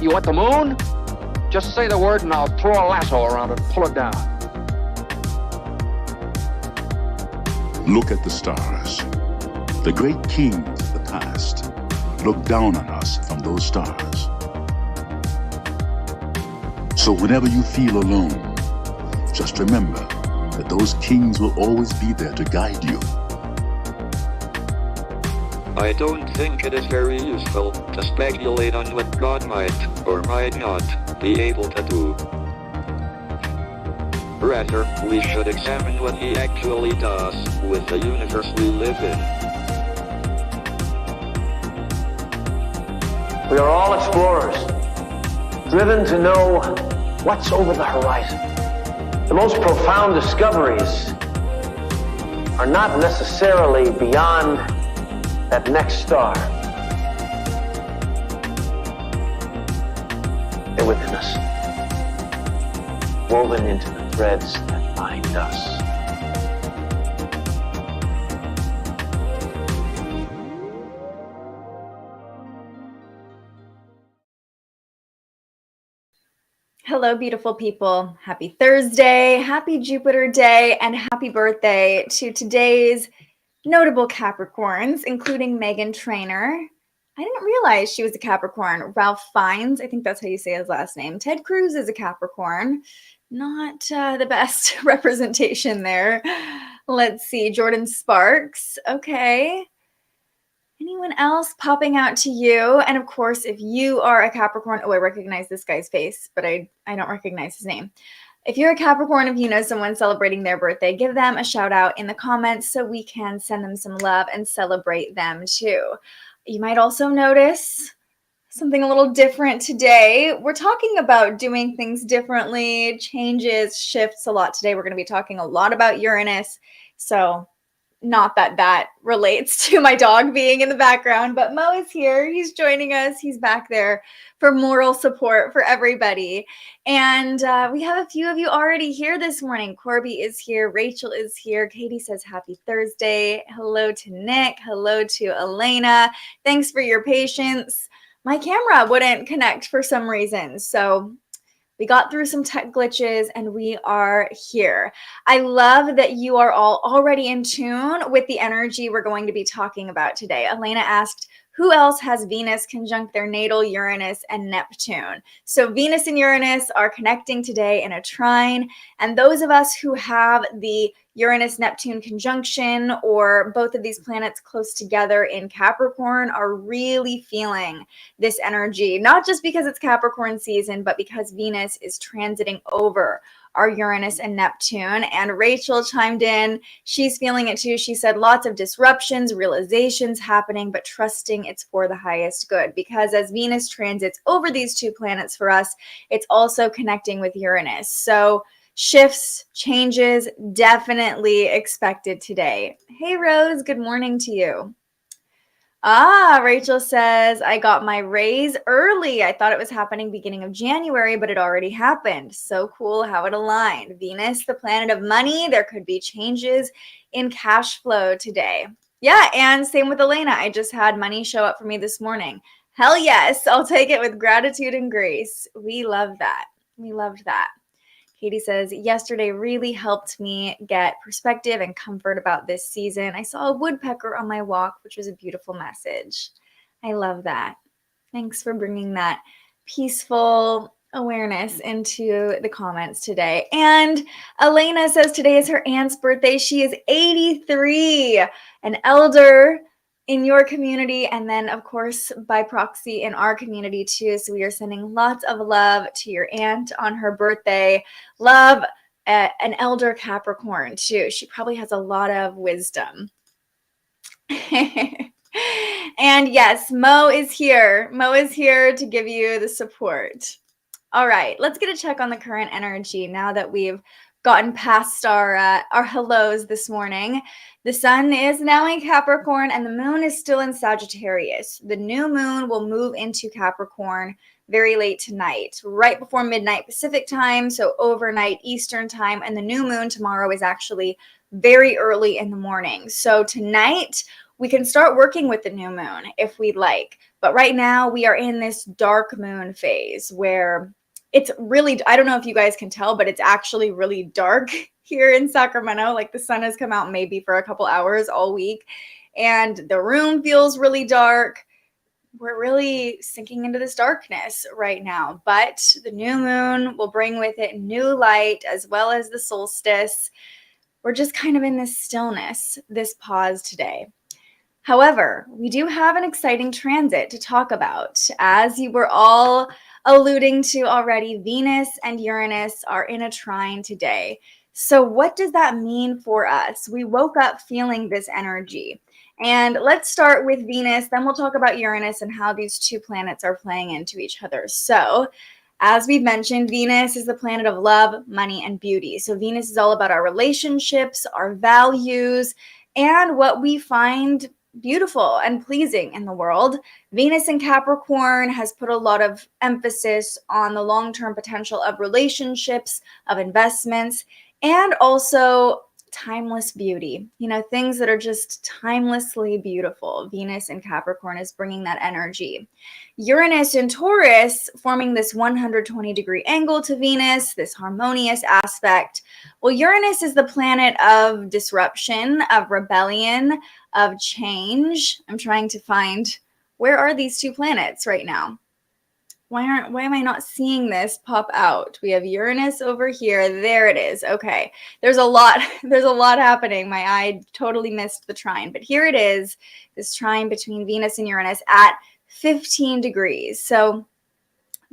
You want the moon? Just say the word and I'll throw a lasso around it and pull it down. Look at the stars. The great kings of the past look down on us from those stars. So whenever you feel alone, just remember that those kings will always be there to guide you. I don't think it is very useful to speculate on what God might or might not be able to do. Rather, we should examine what he actually does with the universe we live in. We are all explorers, driven to know what's over the horizon. The most profound discoveries are not necessarily beyond that next star. They're within us, woven into the threads that bind us. Hello, beautiful people. Happy Thursday, happy Jupiter day, and happy birthday to today's notable Capricorns, including Megan Trainor. I didn't realize she was a Capricorn. Ralph Fiennes, I think that's how you say his last name. Ted Cruz is a Capricorn. Not the best representation there. Let's see, Jordan Sparks. Okay. Anyone else popping out to you? And of course, if you are a Capricorn, oh, I recognize this guy's face, but I don't recognize his name. If you're a Capricorn, if you know someone celebrating their birthday, give them a shout out in the comments so we can send them some love and celebrate them too. You might also notice something a little different today. We're talking about doing things differently, changes, shifts a lot today. We're going to be talking a lot about Uranus. So not that that relates to my dog being in the background, but Mo is here. He's joining us. He's back there for moral support for everybody. And we have a few of you already here this morning. Corby is here. Rachel is here. Katie says happy Thursday. Hello to Nick. Hello to Elena. Thanks for your patience. My camera wouldn't connect for some reason. So we got through some tech glitches and we are here. I love that you are all already in tune with the energy we're going to be talking about today. Elena asked, who else has Venus conjunct their natal Uranus and Neptune? So Venus and Uranus are connecting today in a trine. And those of us who have the Uranus-Neptune conjunction or both of these planets close together in Capricorn are really feeling this energy, not just because it's Capricorn season, but because Venus is transiting over our Uranus and Neptune. And Rachel chimed in. She's feeling it too. She said lots of disruptions, realizations happening, but trusting it's for the highest good. Because as Venus transits over these two planets for us, it's also connecting with Uranus. So shifts, changes, definitely expected today. Hey, Rose, good morning to you. Rachel says, I got my raise early. I thought it was happening beginning of January, but it already happened. So cool how it aligned. Venus, the planet of money. There could be changes in cash flow today. Yeah, and same with Elena. I just had money show up for me this morning. Hell yes, I'll take it with gratitude and grace. We love that. We loved that. Katie says, yesterday really helped me get perspective and comfort about this season. I saw a woodpecker on my walk, which was a beautiful message. I love that. Thanks for bringing that peaceful awareness into the comments today. And Elena says today is her aunt's birthday. She is 83, an elder in your community, and then of course by proxy in our community too. So we are sending lots of love to your aunt on her birthday. Love an elder Capricorn too. She probably has a lot of wisdom. And yes, Mo is here. Mo is here to give you the support. All right, let's get a check on the current energy now that we've gotten past our hellos this morning. The sun is now in Capricorn and the moon is still in Sagittarius. The new moon will move into Capricorn very late tonight, right before midnight Pacific time, so overnight Eastern time, and the new moon tomorrow is actually very early in the morning. So tonight we can start working with the new moon if we'd like. But right now we are in this dark moon phase where it's really, I don't know if you guys can tell, but it's actually really dark here in Sacramento. Like the sun has come out maybe for a couple hours all week and the room feels really dark. We're really sinking into this darkness right now, but the new moon will bring with it new light as well as the solstice. We're just kind of in this stillness, this pause today. However, we do have an exciting transit to talk about. As you were all alluding to already, Venus and Uranus are in a trine today. So what does that mean for us? We woke up feeling this energy. And let's start with Venus, then we'll talk about Uranus and how these two planets are playing into each other. So, as we've mentioned, Venus is the planet of love, money, and beauty. So Venus is all about our relationships, our values, and what we find beautiful and pleasing in the world. Venus in Capricorn has put a lot of emphasis on the long-term potential of relationships, of investments, and also timeless beauty, things that are just timelessly beautiful. Venus in Capricorn is bringing that energy. Uranus in Taurus forming this 120-degree angle to Venus, this harmonious aspect. Well, Uranus is the planet of disruption, of rebellion, of change. I'm trying to find, where are these two planets right now? Why am I not seeing this pop out? We have Uranus over here. There it is. Okay. There's a lot happening. My eye totally missed the trine, but here it is, this trine between Venus and Uranus at 15 degrees. So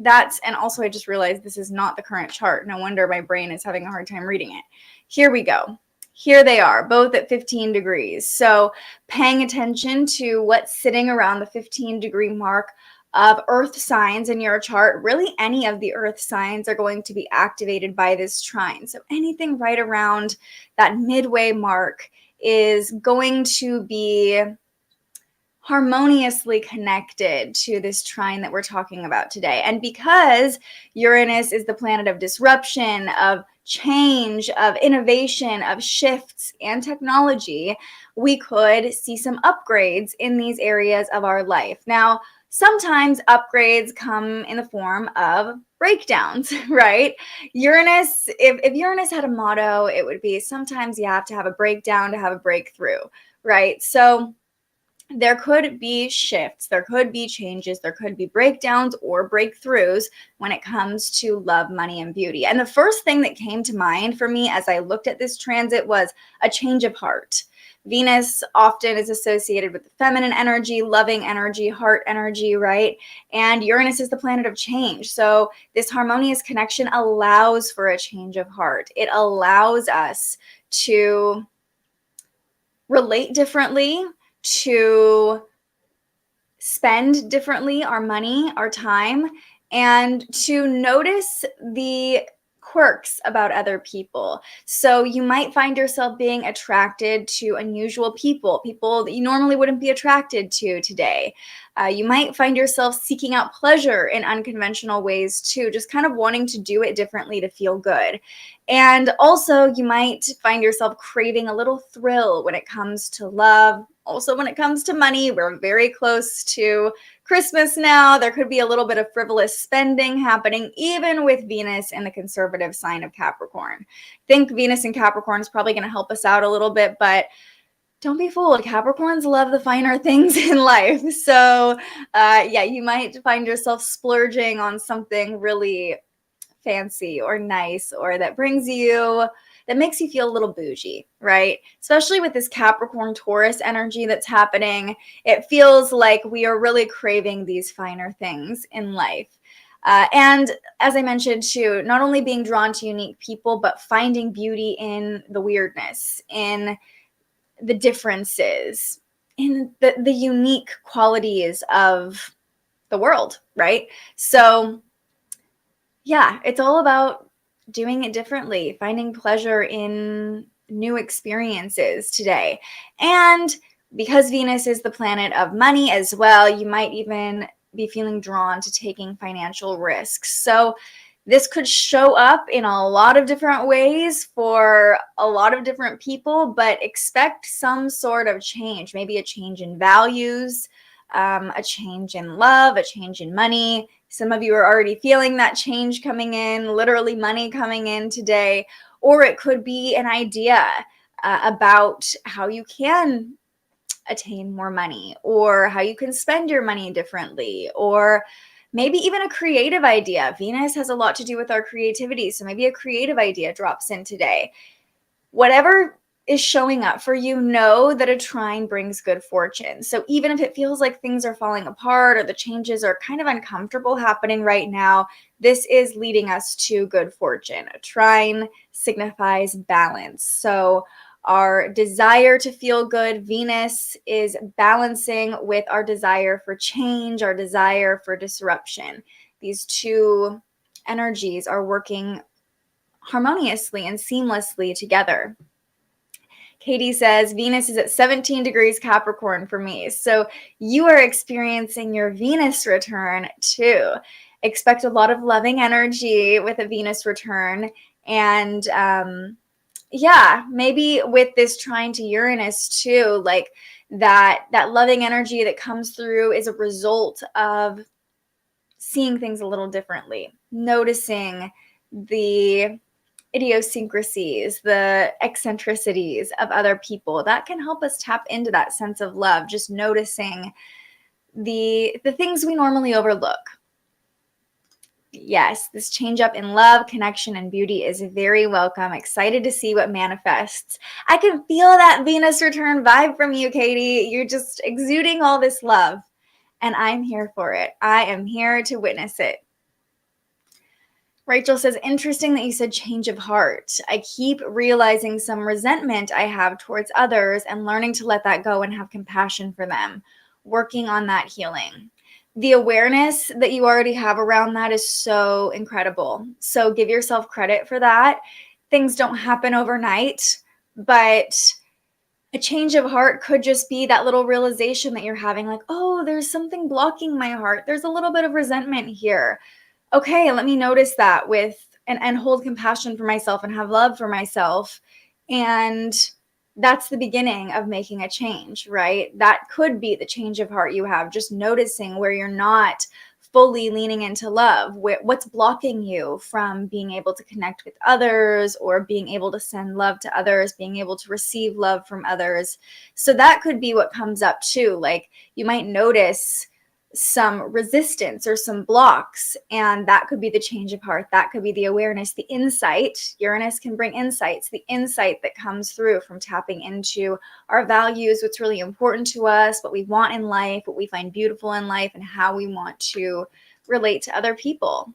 and also I just realized this is not the current chart. No wonder my brain is having a hard time reading it. Here we go. Here they are, both at 15 degrees. So paying attention to what's sitting around the 15-degree mark of earth signs in your chart. Really any of the earth signs are going to be activated by this trine. So anything right around that midway mark is going to be harmoniously connected to this trine that we're talking about today. And because Uranus is the planet of disruption, of change, of innovation, of shifts and technology, we could see some upgrades in these areas of our life. Now, sometimes upgrades come in the form of breakdowns, right? Uranus, if Uranus had a motto, it would be sometimes you have to have a breakdown to have a breakthrough, right? So there could be shifts, there could be changes, there could be breakdowns or breakthroughs when it comes to love, money, and beauty. And the first thing that came to mind for me as I looked at this transit was a change of heart. Venus often is associated with the feminine energy, loving energy, heart energy, right? And Uranus is the planet of change. So this harmonious connection allows for a change of heart. It allows us to relate differently, to spend differently our money, our time, and to notice the quirks about other people. So you might find yourself being attracted to unusual people that you normally wouldn't be attracted to today. You might find yourself seeking out pleasure in unconventional ways too, just kind of wanting to do it differently to feel good. And also you might find yourself craving a little thrill when it comes to love. Also, when it comes to money, we're very close to Christmas now. There could be a little bit of frivolous spending happening, even with Venus in the conservative sign of Capricorn. I think Venus in Capricorn is probably going to help us out a little bit, but don't be fooled. Capricorns love the finer things in life. So, yeah, you might find yourself splurging on something really fancy or nice, or that makes you feel a little bougie, right? Especially with this Capricorn Taurus energy that's happening. It feels like we are really craving these finer things in life. And as I mentioned too, not only being drawn to unique people, but finding beauty in the weirdness, in the differences, in the unique qualities of the world, right? So yeah, it's all about doing it differently, finding pleasure in new experiences today. And because Venus is the planet of money as well, you might even be feeling drawn to taking financial risks. So This could show up in a lot of different ways for a lot of different people, but expect some sort of change, maybe a change in values, a change in love, a change in money. Some of you are already feeling that change coming in, literally money coming in today, or it could be an idea about how you can attain more money, or how you can spend your money differently, or maybe even a creative idea. Venus has a lot to do with our creativity, so maybe a creative idea drops in today. Whatever is showing up for you, know that a trine brings good fortune. So even if it feels like things are falling apart or the changes are kind of uncomfortable happening right now, this is leading us to good fortune. A trine signifies balance. So our desire to feel good, Venus is balancing with our desire for change, our desire for disruption. These two energies are working harmoniously and seamlessly together. Katie says, Venus is at 17 degrees Capricorn for me. So you are experiencing your Venus return too. Expect a lot of loving energy with a Venus return. And yeah, maybe with this trine to Uranus too, like that loving energy that comes through is a result of seeing things a little differently, noticing the idiosyncrasies, the eccentricities of other people. That can help us tap into that sense of love, just noticing the things we normally overlook. Yes, this change up in love, connection, and beauty is very welcome. Excited to see what manifests. I can feel that Venus return vibe from you, Katie. You're just exuding all this love, and I'm here for it. I am here to witness it. Rachel says, interesting that you said change of heart. I keep realizing some resentment I have towards others and learning to let that go and have compassion for them, working on that healing. The awareness that you already have around that is so incredible. So give yourself credit for that. Things don't happen overnight, but a change of heart could just be that little realization that you're having, like, oh, there's something blocking my heart. There's a little bit of resentment here. Okay, let me notice that and hold compassion for myself and have love for myself. And that's the beginning of making a change, right? That could be the change of heart you have, just noticing where you're not fully leaning into love, what's blocking you from being able to connect with others or being able to send love to others, being able to receive love from others. So that could be what comes up too. Like you might notice some resistance or some blocks, and that could be the change of heart. That could be the awareness, the insight. Uranus can bring insights, the insight that comes through from tapping into our values, what's really important to us, what we want in life, what we find beautiful in life, and how we want to relate to other people.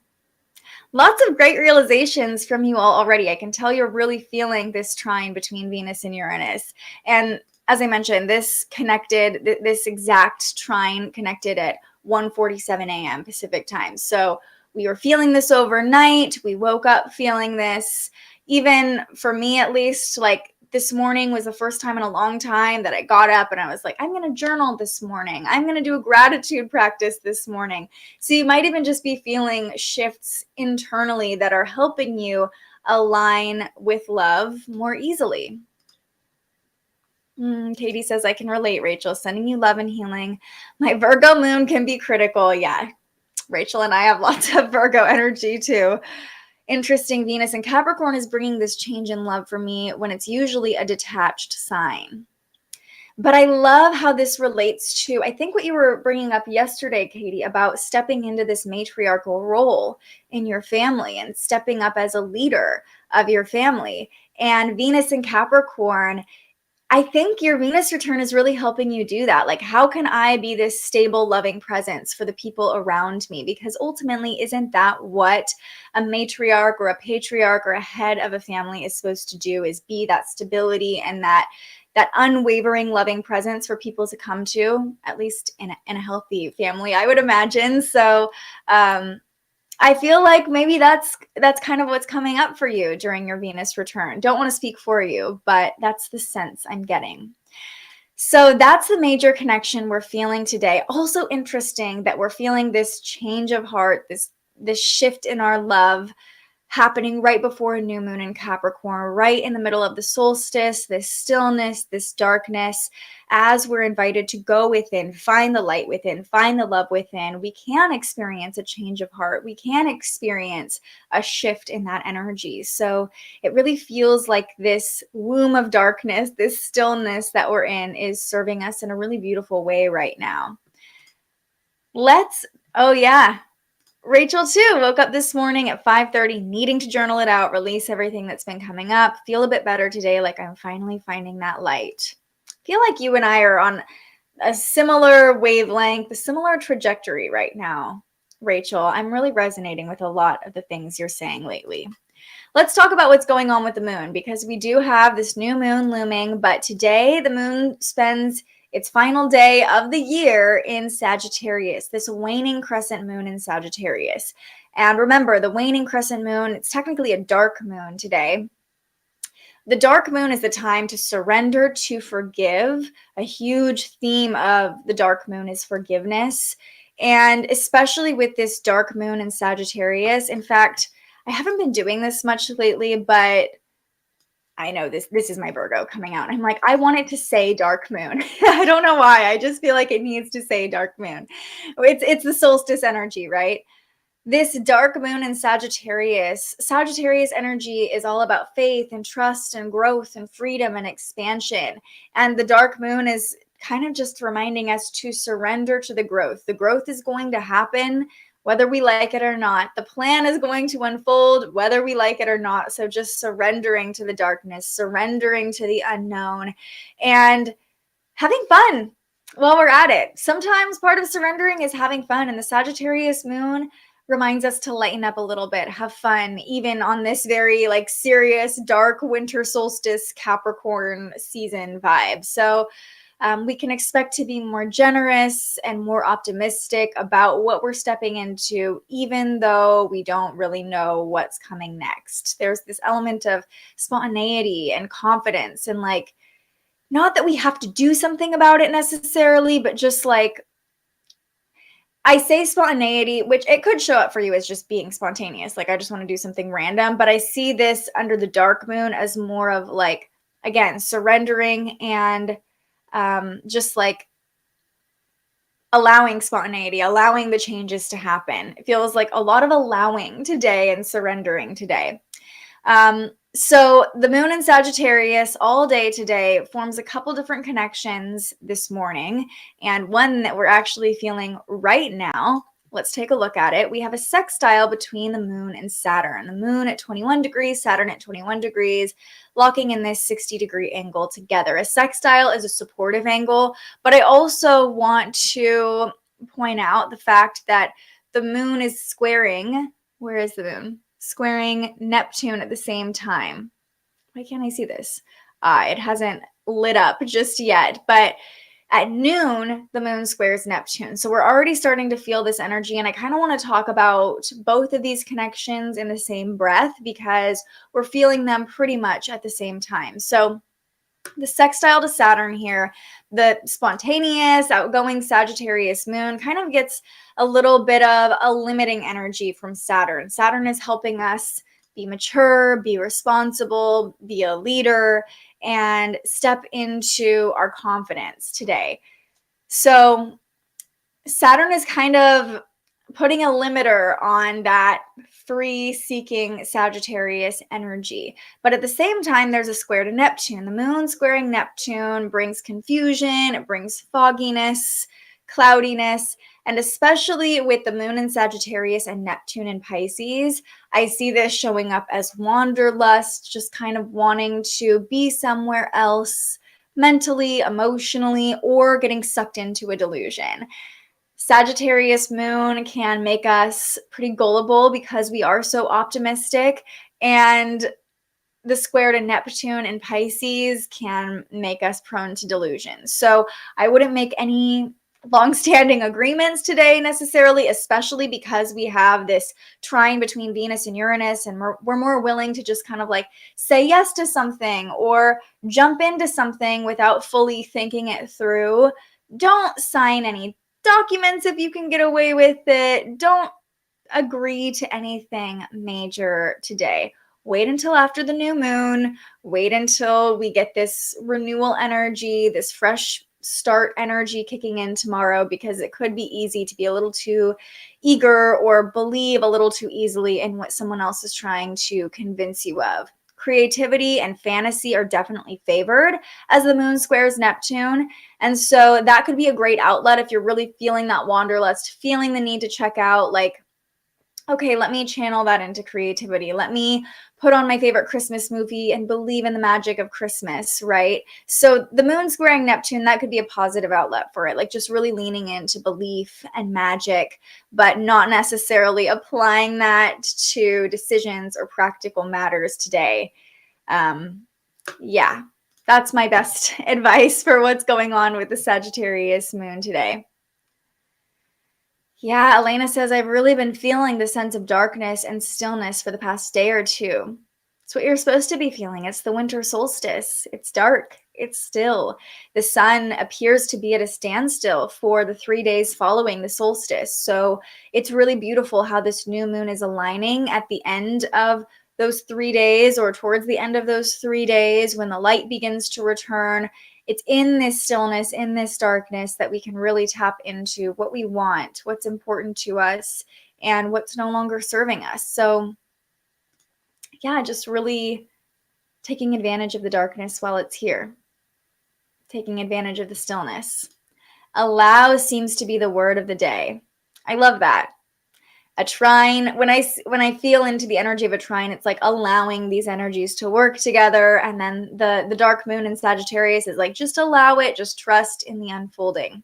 Lots of great realizations from you all already. I can tell you're really feeling this trine between Venus and Uranus. And as I mentioned, this exact trine connected at 1:47 a.m. Pacific time. So we were feeling this overnight. We woke up feeling this. Even for me, at least, like this morning was the first time in a long time that I got up and I was like, I'm going to journal this morning. I'm going to do a gratitude practice this morning. So you might even just be feeling shifts internally that are helping you align with love more easily. Katie says, I can relate, Rachel. Sending you love and healing. My Virgo moon can be critical. Yeah, Rachel and I have lots of Virgo energy too. Interesting. Venus and Capricorn is bringing this change in love for me when it's usually a detached sign. But I love how this relates to, I think what you were bringing up yesterday, Katie, about stepping into this matriarchal role in your family and stepping up as a leader of your family. And Venus and Capricorn, I think your Venus return is really helping you do that. Like, how can I be this stable, loving presence for the people around me? Because ultimately, isn't that what a matriarch or a patriarch or a head of a family is supposed to do, is be that stability and that unwavering, loving presence for people to come to, at least in a healthy family, I would imagine. So, I feel like maybe that's kind of what's coming up for you during your Venus return. Don't want to speak for you, but that's the sense I'm getting. So that's the major connection we're feeling today. Also interesting that we're feeling this change of heart, this shift in our love happening right before a new moon in Capricorn, right in the middle of the solstice, this stillness, this darkness, as we're invited to go within, find the light within, find the love within, we can experience a change of heart. We can experience a shift in that energy. So it really feels like this womb of darkness, this stillness that we're in is serving us in a really beautiful way right now. Oh yeah, Rachel too woke up this morning at 5:30 needing to journal it out, release everything that's been coming up, feel a bit better today, like I'm finally finding that light. Feel like you and I are on a similar wavelength, a similar trajectory right now, Rachel. I'm really resonating with a lot of the things you're saying lately. Let's talk about what's going on with the moon, because we do have this new moon looming, but today the moon spends its final day of the year in Sagittarius, this waning crescent moon in Sagittarius. And remember, the waning crescent moon, it's technically a dark moon today. The dark moon is the time to surrender, to forgive. A huge theme of the dark moon is forgiveness. And especially with this dark moon in Sagittarius, in fact, I haven't been doing this much lately, but I know this is my Virgo coming out. I'm like, I want it to say dark moon. I don't know why. I just feel like it needs to say dark moon. It's the solstice energy, right? This dark moon in Sagittarius energy is all about faith and trust and growth and freedom and expansion. And the dark moon is kind of just reminding us to surrender to the growth. The growth is going to happen whether we like it or not. The plan is going to unfold whether we like it or not. So just surrendering to the darkness, surrendering to the unknown, and having fun while we're at it. Sometimes part of surrendering is having fun, and the Sagittarius moon reminds us to lighten up a little bit, have fun, even on this very serious, dark winter solstice Capricorn season vibe. So we can expect to be more generous and more optimistic about what we're stepping into, even though we don't really know what's coming next. There's this element of spontaneity and confidence, and not that we have to do something about it necessarily, but just I say spontaneity, which it could show up for you as just being spontaneous. I just want to do something random, but I see this under the dark moon as more of again, surrendering and just allowing spontaneity, allowing the changes to happen. It feels like a lot of allowing today and surrendering today. So the moon in Sagittarius all day today forms a couple different connections this morning, and one that we're actually feeling right now. Let's take a look at it. We have a sextile between the moon and Saturn. The moon at 21 degrees, Saturn at 21 degrees, locking in this 60-degree angle together. A sextile is a supportive angle, but I also want to point out the fact that the moon is squaring. Where is the moon? Squaring Neptune at the same time. Why can't I see this? It hasn't lit up just yet, but at noon, the moon squares Neptune. So we're already starting to feel this energy, and I kind of want to talk about both of these connections in the same breath because we're feeling them pretty much at the same time. So the sextile to Saturn here, the spontaneous, outgoing Sagittarius moon kind of gets a little bit of a limiting energy from Saturn. Saturn is helping us be mature, be responsible, be a leader, and step into our confidence today. So Saturn is kind of putting a limiter on that free-seeking Sagittarius energy. But at the same time, there's a square to Neptune. The moon squaring Neptune brings confusion, it brings fogginess, cloudiness, and especially with the moon in Sagittarius and Neptune in Pisces, I see this showing up as wanderlust, just kind of wanting to be somewhere else mentally, emotionally, or getting sucked into a delusion. Sagittarius moon can make us pretty gullible because we are so optimistic, and the square to Neptune in Pisces can make us prone to delusion. So I wouldn't make any long-standing agreements today necessarily, especially because we have this trine between Venus and Uranus, and we're more willing to just kind of say yes to something or jump into something without fully thinking it through. Don't sign any documents if you can get away with it. Don't agree to anything major today. Wait until after the new moon. Wait until we get this renewal energy, this fresh start energy kicking in tomorrow, because it could be easy to be a little too eager or believe a little too easily in what someone else is trying to convince you of. Creativity and fantasy are definitely favored as the moon squares Neptune. And so that could be a great outlet if you're really feeling that wanderlust, feeling the need to check out, like, okay, let me channel that into creativity. Let me put on my favorite Christmas movie and believe in the magic of Christmas, right? So the moon squaring Neptune, that could be a positive outlet for it, like just really leaning into belief and magic, but not necessarily applying that to decisions or practical matters today. Yeah, that's my best advice for what's going on with the Sagittarius moon today. Yeah, Elena says, I've really been feeling the sense of darkness and stillness for the past day or two. It's what you're supposed to be feeling. It's the winter solstice. It's dark. It's still. The sun appears to be at a standstill for the 3 days following the solstice. So it's really beautiful how this new moon is aligning at the end of those 3 days, or towards the end of those 3 days, when the light begins to return. It's in this stillness, in this darkness, that we can really tap into what we want, what's important to us, and what's no longer serving us. So yeah, just really taking advantage of the darkness while it's here, taking advantage of the stillness. Allow seems to be the word of the day. I love that. A trine, when I feel into the energy of a trine, it's like allowing these energies to work together. And then the dark moon in Sagittarius is like, just allow it, just trust in the unfolding.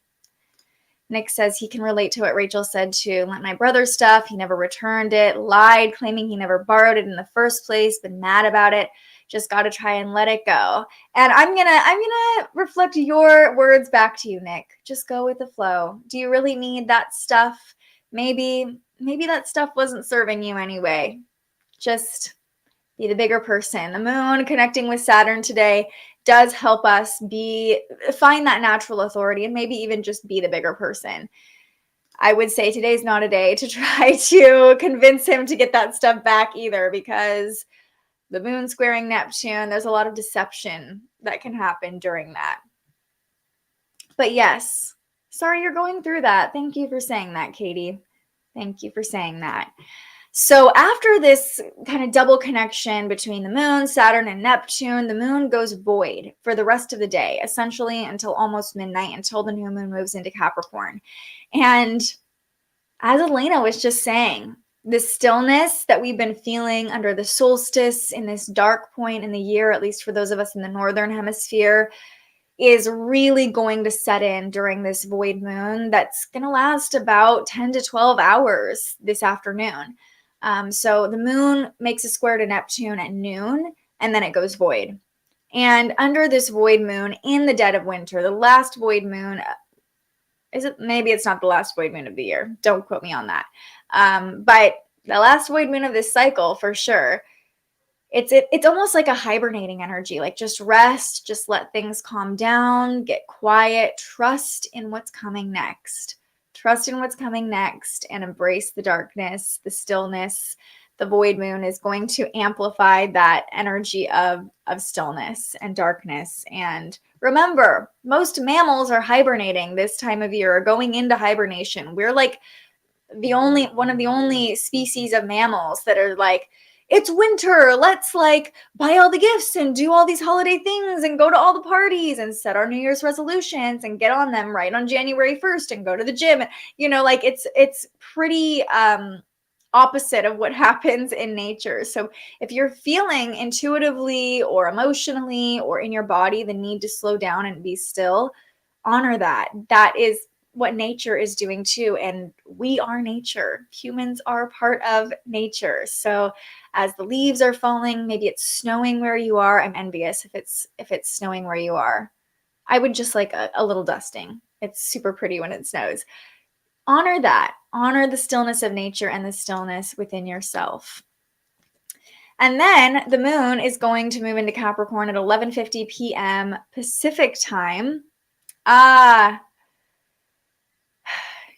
Nick says he can relate to what Rachel said too. Lent my brother stuff, he never returned it, lied, claiming he never borrowed it in the first place, been mad about it. Just got to try and let it go. And I'm gonna reflect your words back to you, Nick. Just go with the flow. Do you really need that stuff? Maybe that stuff wasn't serving you anyway. Just be the bigger person. The moon connecting with Saturn today does help us find that natural authority, and maybe even just be the bigger person. I would say today's not a day to try to convince him to get that stuff back either, because the moon squaring Neptune, there's a lot of deception that can happen during that. But yes, sorry you're going through that. Thank you for saying that, Katie. Thank you for saying that. So after this kind of double connection between the moon, Saturn, and Neptune, the moon goes void for the rest of the day, essentially until almost midnight, until the new moon moves into Capricorn. And as Elena was just saying, the stillness that we've been feeling under the solstice in this dark point in the year, at least for those of us in the northern hemisphere, is really going to set in during this void moon that's going to last about 10 to 12 hours this afternoon. So the moon makes a square to Neptune at noon, and then it goes void. And under this void moon in the dead of winter, the last void moon, maybe it's not the last void moon of the year. Don't quote me on that. But the last void moon of this cycle, for sure, it's almost like a hibernating energy, like just rest, just let things calm down, get quiet, trust in what's coming next. Trust in what's coming next and embrace the darkness, the stillness. The void moon is going to amplify that energy of stillness and darkness. And remember, most mammals are hibernating this time of year, or going into hibernation. We're like one of the only species of mammals that are like, it's winter, let's like buy all the gifts and do all these holiday things and go to all the parties and set our New Year's resolutions and get on them right on January 1st and go to the gym. You know, like it's pretty opposite of what happens in nature. So if you're feeling intuitively or emotionally or in your body the need to slow down and be still, honor that. That is what nature is doing too. And we are nature. Humans are part of nature. So as the leaves are falling, maybe it's snowing where you are. I'm envious if it's snowing where you are. I would just like a little dusting. It's super pretty when it snows. Honor that. Honor the stillness of nature and the stillness within yourself. And then the moon is going to move into Capricorn at 11:50 p.m. Pacific time.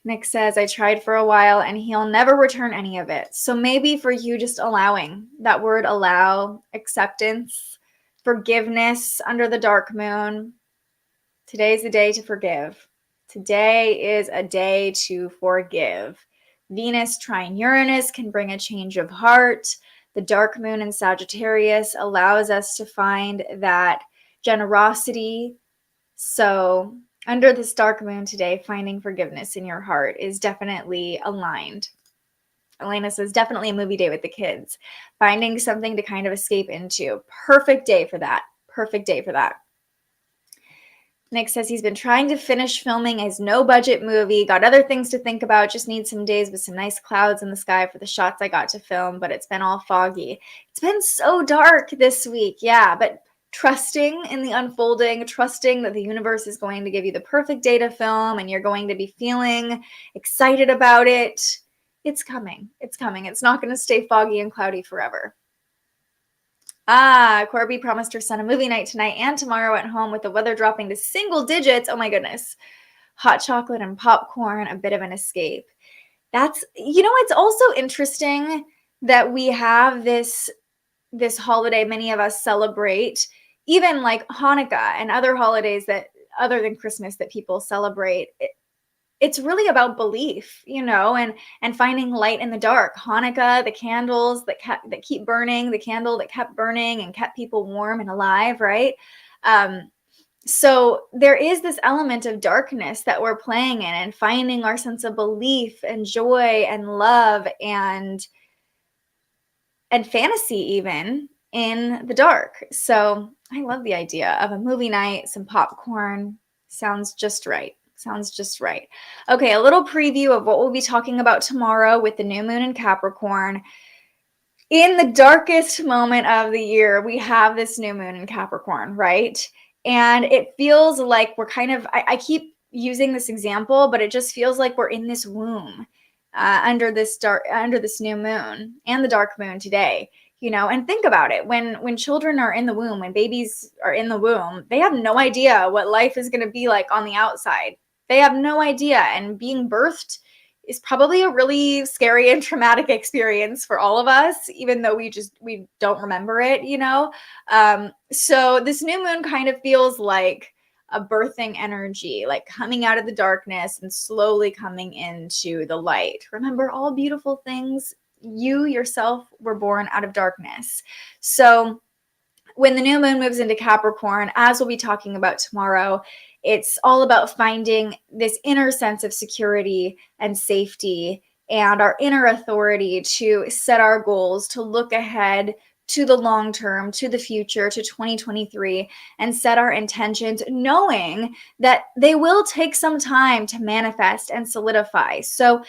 Nick says, I tried for a while and he'll never return any of it. So maybe for you, just allowing, that word allow, acceptance, forgiveness under the dark moon. Today's the day to forgive. Today is a day to forgive. Venus trine Uranus can bring a change of heart. The dark moon in Sagittarius allows us to find that generosity. So under this dark moon today, finding forgiveness in your heart is definitely aligned. Elena says, definitely a movie day with the kids. Finding something to kind of escape into. Perfect day for that. Perfect day for that. Nick says he's been trying to finish filming his no-budget movie. Got other things to think about. Just need some days with some nice clouds in the sky for the shots I got to film, but it's been all foggy. It's been so dark this week. Yeah, but trusting in the unfolding, trusting that the universe is going to give you the perfect day to film and you're going to be feeling excited about it. It's coming. It's coming. It's not going to stay foggy and cloudy forever. Corby promised her son a movie night tonight and tomorrow at home with the weather dropping to single digits. Oh my goodness. Hot chocolate and popcorn, a bit of an escape. That's, it's also interesting that we have this holiday many of us celebrate, even like Hanukkah and other holidays that other than Christmas that people celebrate. It's really about belief, and finding light in the dark. Hanukkah, the candles that keep burning, the candle that kept burning and kept people warm and alive, right? So there is this element of darkness that we're playing in and finding our sense of belief and joy and love and fantasy even in the dark. So I love the idea of a movie night, some popcorn. Sounds just right. Sounds just right. Okay, a little preview of what we'll be talking about tomorrow with the new moon in Capricorn. In the darkest moment of the year, we have this new moon in Capricorn, right? And it feels like we're kind of, I keep using this example, but it just feels like we're in this womb under this new moon and the dark moon today. And think about it. When children are in the womb, when babies are in the womb, they have no idea what life is going to be like on the outside. They have no idea. And being birthed is probably a really scary and traumatic experience for all of us, even though we don't remember it, So this new moon kind of feels like a birthing energy, like coming out of the darkness and slowly coming into the light. Remember, all beautiful things, you yourself were born out of darkness. So when the new moon moves into Capricorn, as we'll be talking about tomorrow, it's all about finding this inner sense of security and safety and our inner authority to set our goals, to look ahead to the long term, to the future, to 2023, and set our intentions, knowing that they will take some time to manifest and solidify. So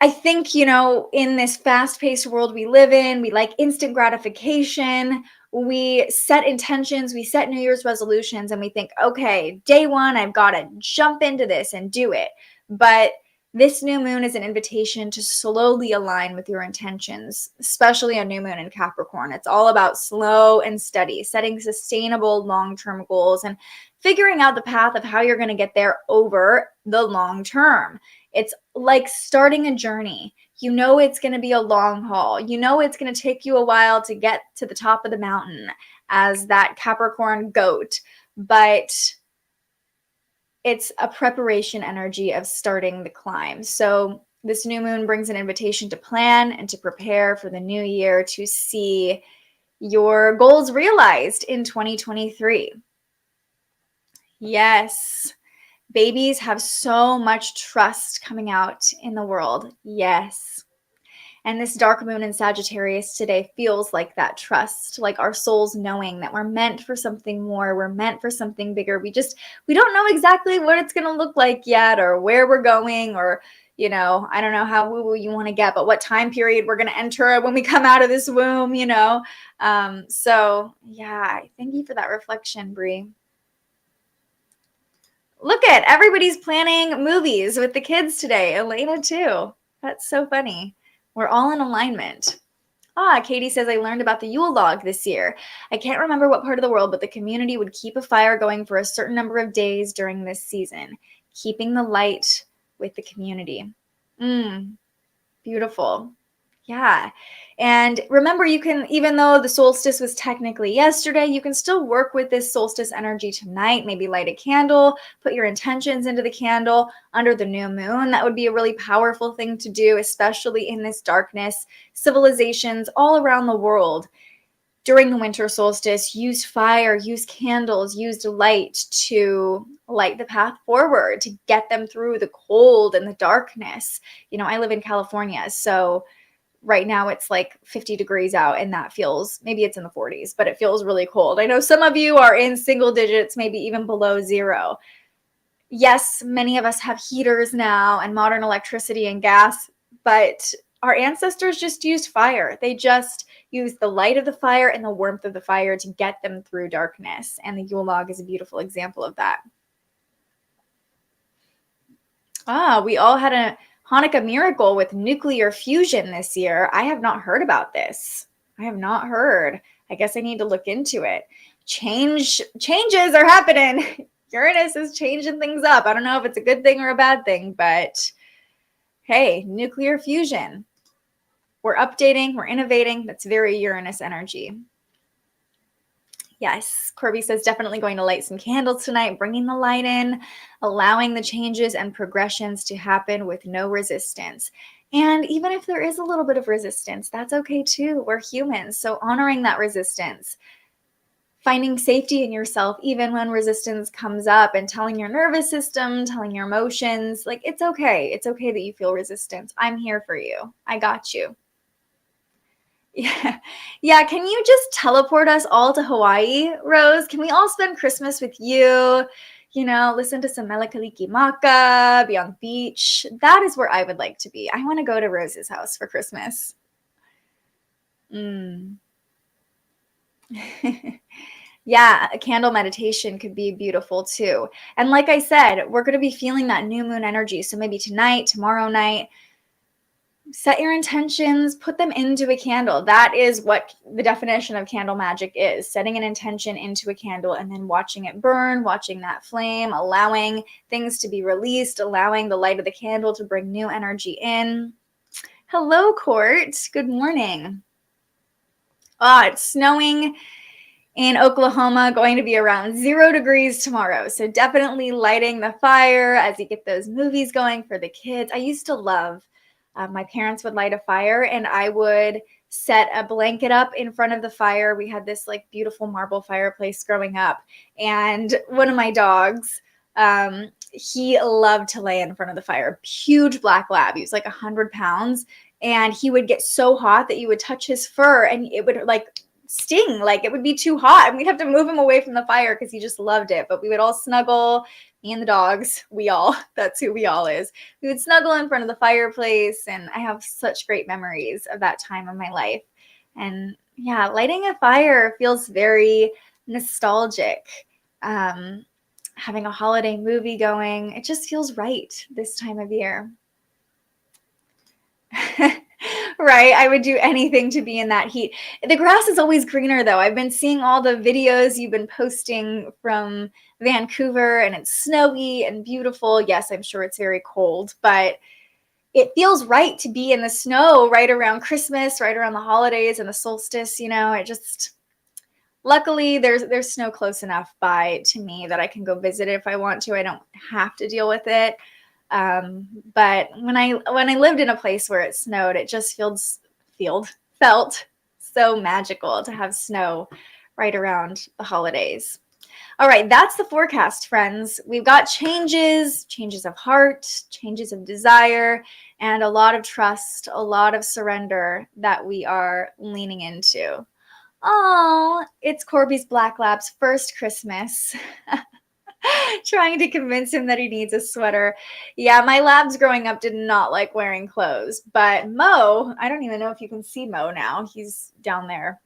I think, in this fast-paced world we live in, we like instant gratification. We set intentions, we set New Year's resolutions, and we think, okay, day one, I've got to jump into this and do it. But this new moon is an invitation to slowly align with your intentions, especially a new moon in Capricorn. It's all about slow and steady, setting sustainable long-term goals and figuring out the path of how you're going to get there over the long term. It's like starting a journey. It's going to be a long haul. It's going to take you a while to get to the top of the mountain as that Capricorn goat, but it's a preparation energy of starting the climb. So this new moon brings an invitation to plan and to prepare for the new year, to see your goals realized in 2023. Yes. Babies have so much trust coming out in the world. Yes. And this dark moon in Sagittarius today feels like that trust, like our souls knowing that we're meant for something more. We're meant for something bigger. We don't know exactly what it's going to look like yet, or where we're going, or, I don't know how woo-woo you want to get, but what time period we're going to enter when we come out of this womb, So yeah, thank you for that reflection, Bree. Look at everybody's planning movies with the kids today. Elena too. That's so funny. We're all in alignment. Katie says, I learned about the Yule log this year. I can't remember what part of the world, but the community would keep a fire going for a certain number of days during this season, keeping the light with the community. Beautiful. Yeah. And remember, you can, even though the solstice was technically yesterday, you can still work with this solstice energy tonight. Maybe light a candle, put your intentions into the candle under the new moon. That would be a really powerful thing to do, especially in this darkness. Civilizations all around the world during the winter solstice use fire, use candles, use light to light the path forward, to get them through the cold and the darkness. You know, I live in California, so right now it's like 50 degrees out, and that feels, maybe it's in the 40s, but it feels really cold. I know some of you are in single digits, maybe even below zero. Yes, many of us have heaters now and modern electricity and gas, but our ancestors just used fire. They just used the light of the fire and the warmth of the fire to get them through darkness. And the Yule log is a beautiful example of that. We all had a Hanukkah miracle with nuclear fusion this year. I have not heard about this. I have not heard. I guess I need to look into it. Changes are happening. Uranus is changing things up. I don't know if it's a good thing or a bad thing, but hey, nuclear fusion. We're updating, we're innovating. That's very Uranus energy. Yes, Corby says definitely going to light some candles tonight, bringing the light in, allowing the changes and progressions to happen with no resistance. And even if there is a little bit of resistance, that's okay too. We're humans, so honoring that resistance, finding safety in yourself even when resistance comes up, and telling your nervous system, telling your emotions, like, it's okay. It's okay that you feel resistance. I'm here for you. I got you. Yeah. Can you just teleport us all to Hawaii, Rose? Can we all spend Christmas with you? You know, listen to some Mele Kalikimaka, be on the beach. That is where I would like to be. I want to go to Rose's house for Christmas. Yeah, a candle meditation could be beautiful too. And like I said, we're going to be feeling that new moon energy. So maybe tonight, tomorrow night, set your intentions, put them into a candle. That is what the definition of candle magic is: setting an intention into a candle and then watching it burn, watching that flame, allowing things to be released, allowing the light of the candle to bring new energy in. Hello, Court. Good morning. It's snowing in Oklahoma, going to be around 0 degrees tomorrow. So definitely lighting the fire as you get those movies going for the kids. I used to love my parents would light a fire and I would set a blanket up in front of the fire. We had this like beautiful marble fireplace growing up. And one of my dogs, he loved to lay in front of the fire. Huge black lab. He was like 100 pounds. And he would get so hot that you would touch his fur and it would like sting, like it would be too hot. And we'd have to move him away from the fire because he just loved it. But we would all snuggle. Me and the dogs, that's who we all is. We would snuggle in front of the fireplace, and I have such great memories of that time of my life. And yeah, lighting a fire feels very nostalgic. Having a holiday movie going, it just feels right this time of year. Right? I would do anything to be in that heat. The grass is always greener, though. I've been seeing all the videos you've been posting from Vancouver, and it's snowy and beautiful. Yes, I'm sure it's very cold, but it feels right to be in the snow right around Christmas, right around the holidays and the solstice. You know, it just, luckily there's snow close enough by to me that I can go visit it if I want to. I don't have to deal with it. But when I lived in a place where it snowed, it just felt so magical to have snow right around the holidays. All right, that's the forecast, friends. We've got changes of heart, changes of desire, and a lot of trust, a lot of surrender that we are leaning into. Oh, it's Corby's Black Lab's first Christmas. Trying to convince him that he needs a sweater. Yeah, my labs growing up did not like wearing clothes, but Mo, I don't even know if you can see Mo now. He's down there.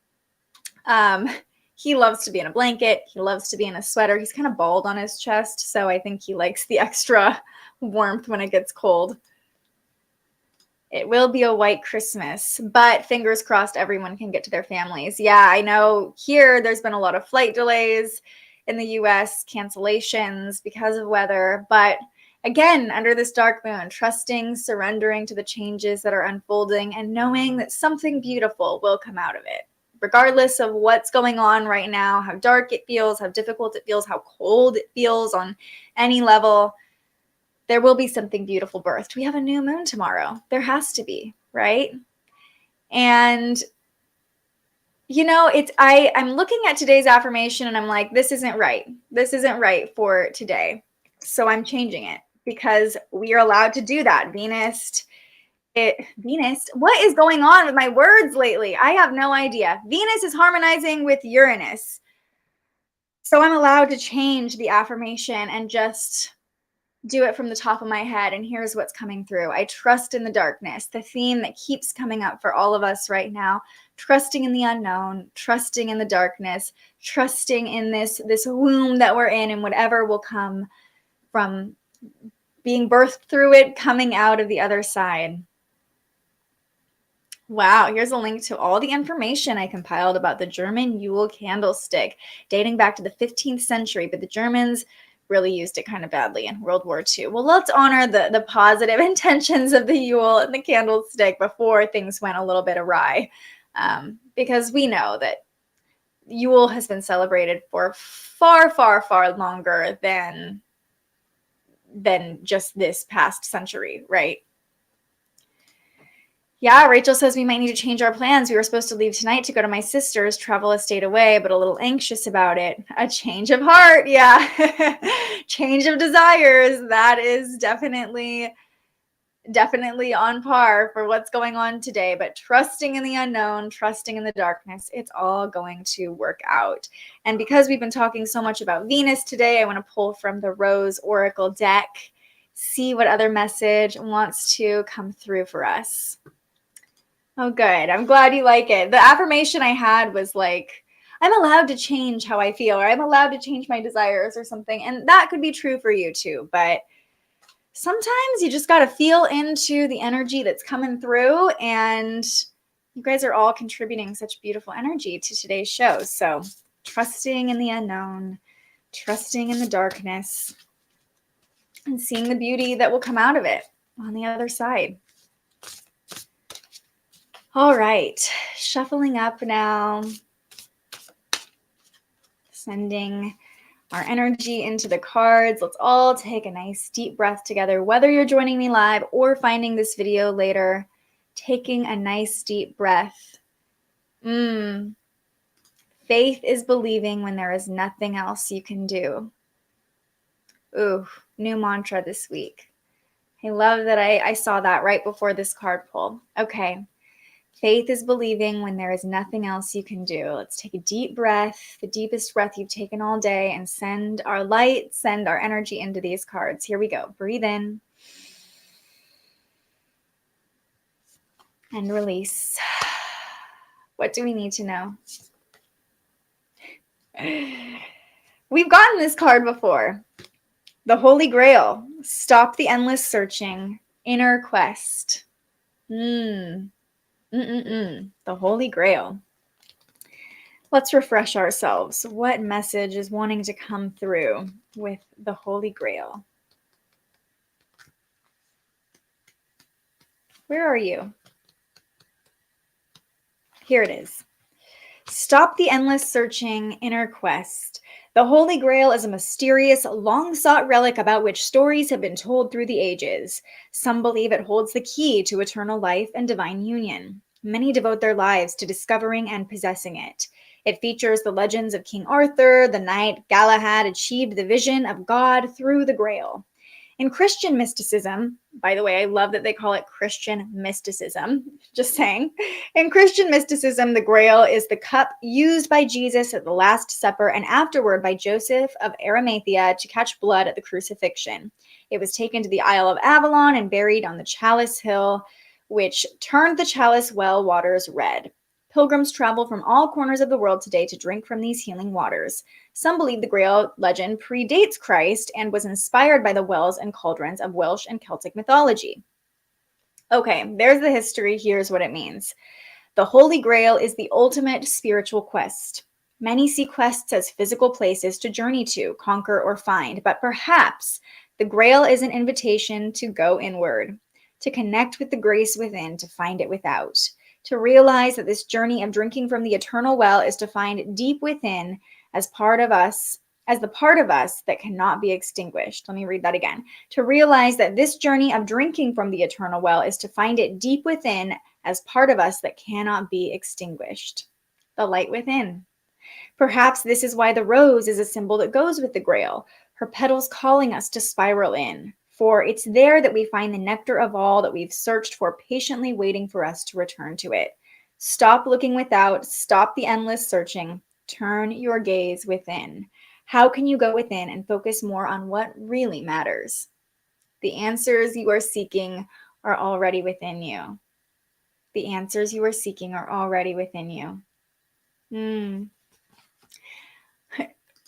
He loves to be in a blanket. He loves to be in a sweater. He's kind of bald on his chest, so I think he likes the extra warmth when it gets cold. It will be a white Christmas, but fingers crossed everyone can get to their families. Yeah, I know here there's been a lot of flight delays in the US, cancellations because of weather, but Again, under this dark moon, trusting, surrendering to the changes that are unfolding, and knowing that something beautiful will come out of it. Regardless of what's going on right now, how dark it feels, how difficult it feels, how cold it feels on any level, there will be something beautiful birthed. We have a new moon tomorrow. There has to be, right? And you know, I'm looking at today's affirmation and I'm like, this isn't right. This isn't right for today. So I'm changing it because we are allowed to do that. Venus, what is going on with my words lately? I have no idea. Venus is harmonizing with Uranus. So I'm allowed to change the affirmation and just do it from the top of my head. And here's what's coming through. I trust in the darkness, the theme that keeps coming up for all of us right now. Trusting in the unknown, trusting in the darkness, trusting in this womb that we're in and whatever will come from being birthed through it, coming out of the other side. Wow, here's a link to all the information I compiled about the German Yule candlestick dating back to the 15th century, but the Germans really used it kind of badly in World War II. Well, let's honor the positive intentions of the Yule and the candlestick before things went a little bit awry, because we know that Yule has been celebrated for far, far, far longer than just this past century, right? Yeah, Rachel says we might need to change our plans. We were supposed to leave tonight to go to my sister's, travel a state away, but a little anxious about it. A change of heart, yeah. Change of desires. That is definitely on par for what's going on today. But trusting in the unknown, trusting in the darkness, it's all going to work out. And because we've been talking so much about Venus today, I want to pull from the Rose Oracle deck, see what other message wants to come through for us. Oh, good. I'm glad you like it. The affirmation I had was like, I'm allowed to change how I feel, or I'm allowed to change my desires or something. And that could be true for you too. But sometimes you just got to feel into the energy that's coming through. And you guys are all contributing such beautiful energy to today's show. So trusting in the unknown, trusting in the darkness, and seeing the beauty that will come out of it on the other side. All right, shuffling up now, sending our energy into the cards. Let's all take a nice deep breath together, whether you're joining me live or finding this video later, taking a nice deep breath. Faith is believing when there is nothing else you can do. Ooh, new mantra this week. I love that I saw that right before this card pull. Okay. Faith is believing when there is nothing else you can do. Let's take a deep breath, the deepest breath you've taken all day, and send our light, send our energy into these cards. Here we go. Breathe in and release. What do we need to know? We've gotten this card before. The Holy Grail. Stop the endless searching. Inner quest. The Holy Grail. Let's refresh ourselves. What message is wanting to come through with the Holy Grail? Where are you? Here it is. Stop the endless searching, inner quest. The Holy Grail is a mysterious, long-sought relic about which stories have been told through the ages. Some believe it holds the key to eternal life and divine union. Many devote their lives to discovering and possessing it. It features the legends of King Arthur, the knight Galahad achieved the vision of God through the Grail. In Christian mysticism, by the way, I love that they call it Christian mysticism, just saying. In Christian mysticism, the Grail is the cup used by Jesus at the Last Supper and afterward by Joseph of Arimathea to catch blood at the crucifixion. It was taken to the Isle of Avalon and buried on the Chalice Hill, which turned the Chalice well waters red. Pilgrims travel from all corners of the world today to drink from these healing waters. Some believe the Grail legend predates Christ and was inspired by the wells and cauldrons of Welsh and Celtic mythology. Okay, there's the history. Here's what it means. The Holy Grail is the ultimate spiritual quest. Many see quests as physical places to journey to, conquer, or find, but perhaps The Grail is an invitation to go inward, to connect with the grace within, to find it without, to realize that this journey of drinking from the eternal well is to find deep within as part of us, as the part of us that cannot be extinguished. Let me read that again. To realize that this journey of drinking from the eternal well is to find it deep within as part of us that cannot be extinguished. The light within. Perhaps this is why the rose is a symbol that goes with the Grail, her petals calling us to spiral in. For it's there that we find the nectar of all that we've searched for, patiently waiting for us to return to it. Stop looking without, stop the endless searching, turn your gaze within. How can you go within and focus more on what really matters? The answers you are seeking are already within you. The answers you are seeking are already within you.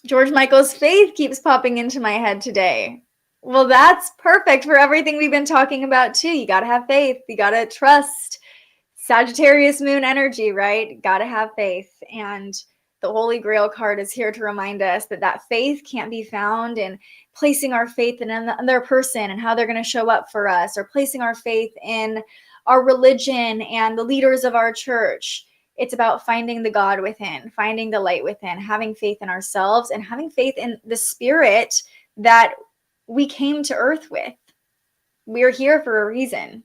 George Michael's Faith keeps popping into my head today. Well, that's perfect for everything we've been talking about too. You got to have faith. You got to trust. Sagittarius moon energy, right? Got to have faith. And the Holy Grail card is here to remind us that that faith can't be found in placing our faith in another person and how they're going to show up for us, or placing our faith in our religion and the leaders of our church. It's about finding the God within, finding the light within, having faith in ourselves, and having faith in the spirit that we came to earth with. We're here for a reason.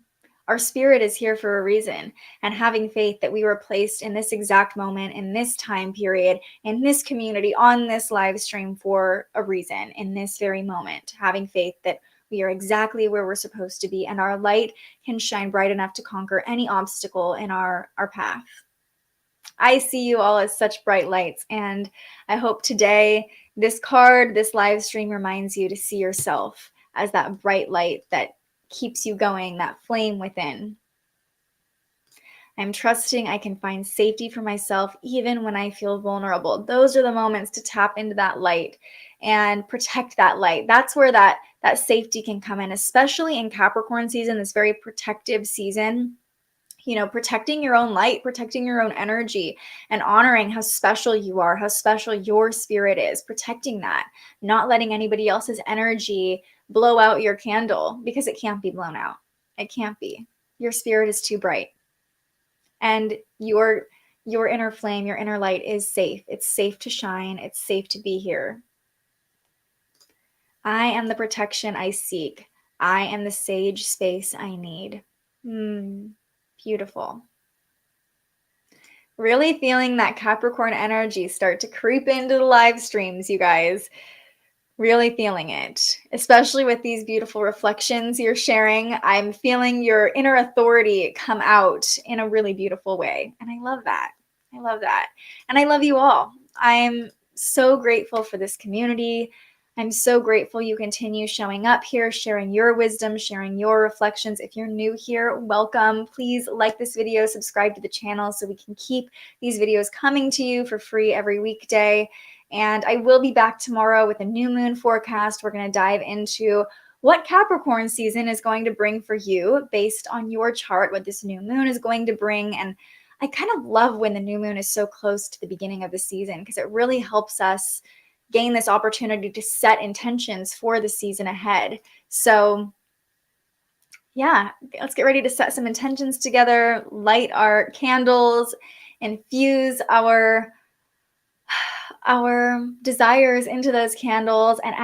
Our spirit is here for a reason, and having faith that we were placed in this exact moment, in this time period, in this community, on this live stream for a reason, in this very moment. Having faith that we are exactly where we're supposed to be, and our light can shine bright enough to conquer any obstacle in our path. I see you all as such bright lights, and I hope today this card, this live stream reminds you to see yourself as that bright light that keeps you going, that flame within. I'm trusting I can find safety for myself even when I feel vulnerable. Those are the moments to tap into that light and protect that light. That's where that safety can come in, especially in Capricorn season, this very protective season. You know, protecting your own light, protecting your own energy, and honoring how special you are, how special your spirit is, protecting that, not letting anybody else's energy blow out your candle, because it can't be blown out. It can't be. Your spirit is too bright. And your inner flame, your inner light is safe. It's safe to shine. It's safe to be here. I am the protection I seek. I am the sage space I need. Beautiful. Really feeling that Capricorn energy start to creep into the live streams, you guys. Really feeling it, especially with these beautiful reflections you're sharing. I'm feeling your inner authority come out in a really beautiful way. And I love that. I love that. And I love you all. I'm so grateful for this community. I'm so grateful you continue showing up here, sharing your wisdom, sharing your reflections. If you're new here, welcome. Please like this video, subscribe to the channel so we can keep these videos coming to you for free every weekday. And I will be back tomorrow with a new moon forecast. We're going to dive into what Capricorn season is going to bring for you based on your chart, what this new moon is going to bring. And I kind of love when the new moon is so close to the beginning of the season, because it really helps us gain this opportunity to set intentions for the season ahead. So yeah, let's get ready to set some intentions together, light our candles, infuse our desires into those candles. And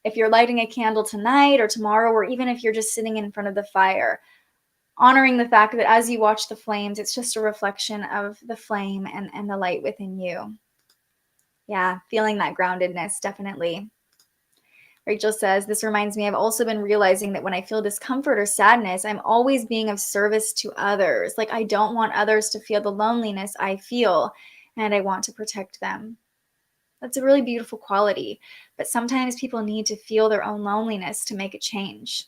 if you're lighting a candle tonight or tomorrow, or even if you're just sitting in front of the fire, honoring the fact that as you watch the flames, it's just a reflection of the flame and the light within you. Yeah, feeling that groundedness, definitely. Rachel says, this reminds me, I've also been realizing that when I feel discomfort or sadness, I'm always being of service to others. Like, I don't want others to feel the loneliness I feel, and I want to protect them. That's a really beautiful quality. But sometimes people need to feel their own loneliness to make a change.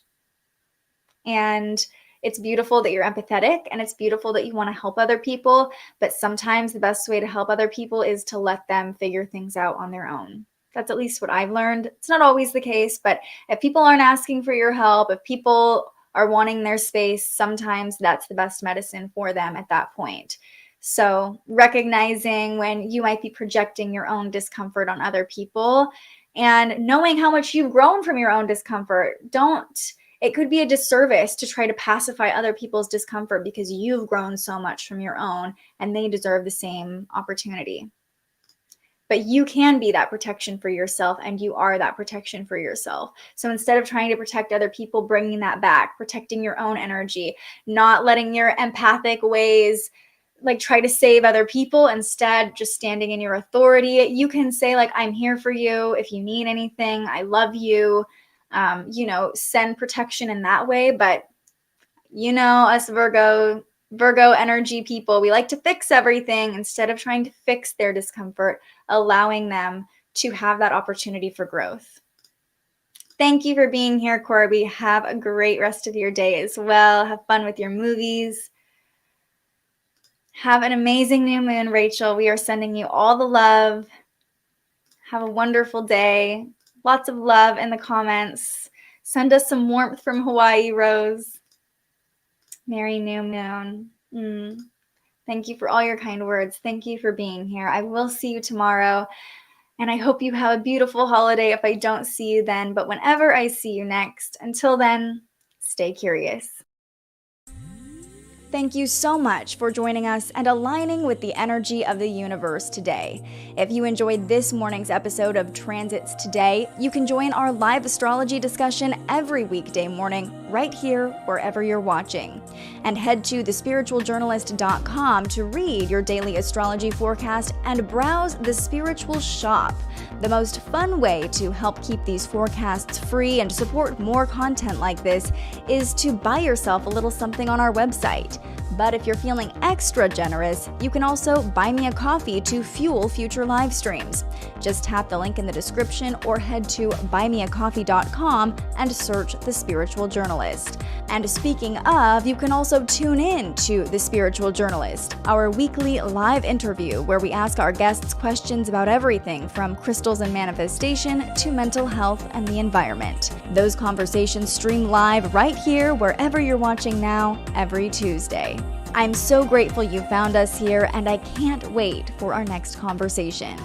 And it's beautiful that you're empathetic, and it's beautiful that you want to help other people, but sometimes the best way to help other people is to let them figure things out on their own. That's at least what I've learned. It's not always the case, but if people aren't asking for your help, if people are wanting their space, sometimes that's the best medicine for them at that point. So recognizing when you might be projecting your own discomfort on other people And knowing how much you've grown from your own discomfort, it could be a disservice to try to pacify other people's discomfort because you've grown so much from your own and they deserve the same opportunity. But you can be that protection for yourself, and you are that protection for yourself. So instead of trying to protect other people, bringing that back, protecting your own energy, not letting your empathic ways like try to save other people, instead just standing in your authority. You can say like, I'm here for you. If you need anything, I love you. Send protection in that way. But us Virgo energy people, we like to fix everything instead of trying to fix their discomfort, allowing them to have that opportunity for growth. Thank you for being here, Corby. Have a great rest of your day as well. Have fun with your movies. Have an amazing new moon, Rachel. We are sending you all the love. Have a wonderful day. Lots of love in the comments. Send us some warmth from Hawaii, Rose. Merry new moon. Thank you for all your kind words. Thank you for being here. I will see you tomorrow. And I hope you have a beautiful holiday if I don't see you then. But whenever I see you next, until then, stay curious. Thank you so much for joining us and aligning with the energy of the universe today. If you enjoyed this morning's episode of Transits Today, you can join our live astrology discussion every weekday morning right here wherever you're watching. And head to thespiritualjournalist.com to read your daily astrology forecast and browse the Spiritual Shop. The most fun way to help keep these forecasts free and support more content like this is to buy yourself a little something on our website. But if you're feeling extra generous, you can also buy me a coffee to fuel future live streams. Just tap the link in the description or head to buymeacoffee.com and search The Spiritual Journalist. And speaking of, you can also tune in to The Spiritual Journalist, our weekly live interview where we ask our guests questions about everything from crystals and manifestation to mental health and the environment. Those conversations stream live right here wherever you're watching now every Tuesday. I'm so grateful you found us here, and I can't wait for our next conversation.